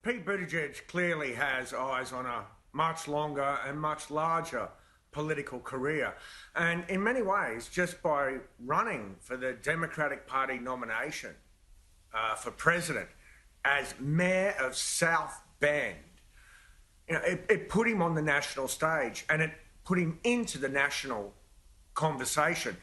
Pete Buttigieg clearly has eyes on a much longer and much larger political career. And in many ways, just by running for the Democratic Party nomination for president as mayor of South Bend, it put him on the national stage and it put him into the national conversation.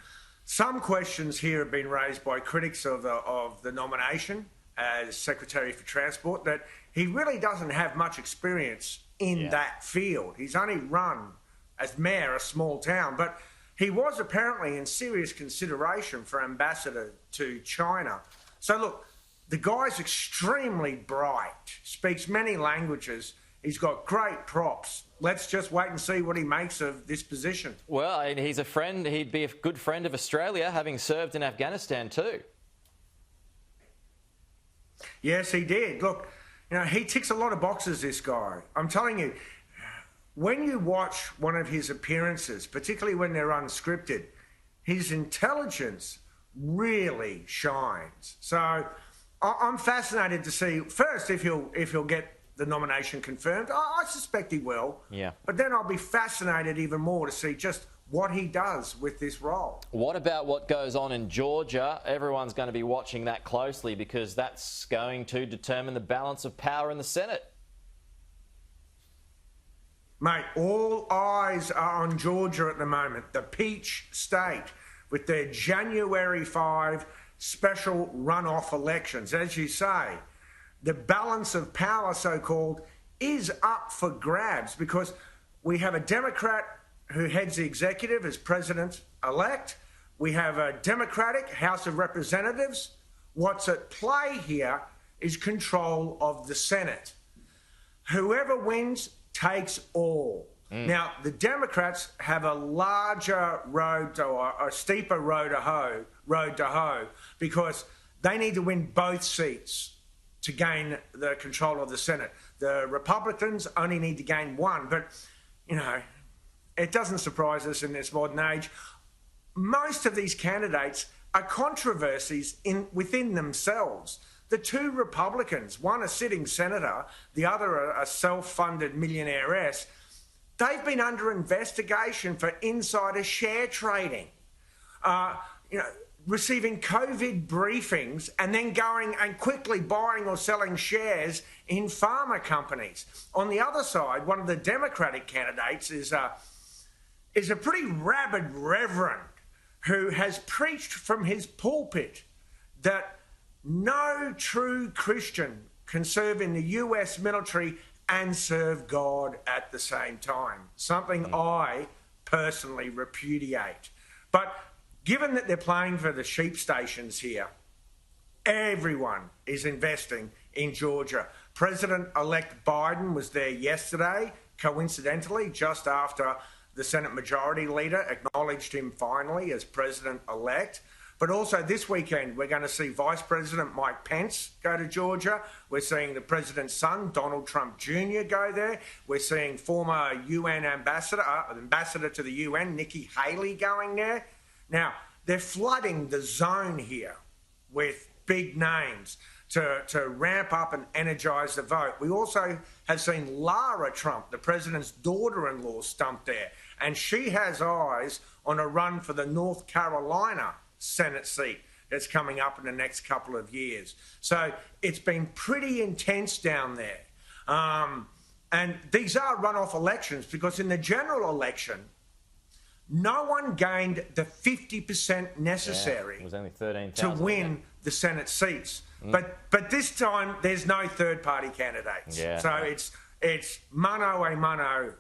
Some questions here have been raised by critics of the nomination as Secretary for Transport that he really doesn't have much experience in that field. He's only run as mayor a small town, but he was apparently in serious consideration for ambassador to China. So look, the guy's extremely bright, speaks many languages. He's got great props. Let's just wait and see what he makes of this position. Well, and he's a friend. He'd be a good friend of Australia, having served in Afghanistan too. Yes, he did. Look, he ticks a lot of boxes, this guy. I'm telling you, when you watch one of his appearances, particularly when they're unscripted, his intelligence really shines. So I'm fascinated to see, first, if he'll get the nomination confirmed. I suspect he will. Yeah. But then I'll be fascinated even more to see just what he does with this role. What about what goes on in Georgia? Everyone's going to be watching that closely because that's going to determine the balance of power in the Senate. Mate, all eyes are on Georgia at the moment, the peach state, with their January 5 special runoff elections. As you say, the balance of power, so-called, is up for grabs because we have a Democrat who heads the executive as president-elect. We have a Democratic House of Representatives. What's at play here is control of the Senate. Whoever wins takes all. Now, the Democrats have a larger road or a steeper road to hoe because they need to win both seats to gain the control of the Senate. The Republicans only need to gain one, but, it doesn't surprise us in this modern age. Most of these candidates are controversies within themselves. The two Republicans, one a sitting senator, the other a self-funded millionairess, they've been under investigation for insider share trading. Receiving COVID briefings and then going and quickly buying or selling shares in pharma companies. On the other side, one of the Democratic candidates is a pretty rabid reverend who has preached from his pulpit that no true Christian can serve in the US military and serve God at the same time, something I personally repudiate. But given that they're playing for the sheep stations here, everyone is investing in Georgia. President-elect Biden was there yesterday, coincidentally, just after the Senate Majority Leader acknowledged him finally as president-elect. But also this weekend, we're going to see Vice President Mike Pence go to Georgia. We're seeing the president's son, Donald Trump Jr., go there. We're seeing former UN ambassador to the UN, Nikki Haley, going there. Now, they're flooding the zone here with big names to ramp up and energise the vote. We also have seen Lara Trump, the president's daughter-in-law, stumped there. And she has eyes on a run for the North Carolina Senate seat that's coming up in the next couple of years. So it's been pretty intense down there. And these are runoff elections because in the general election, no one gained the 50% necessary it was only 13,000 to win the Senate seats. But this time, there's no third-party candidates. Yeah. So it's mano a mano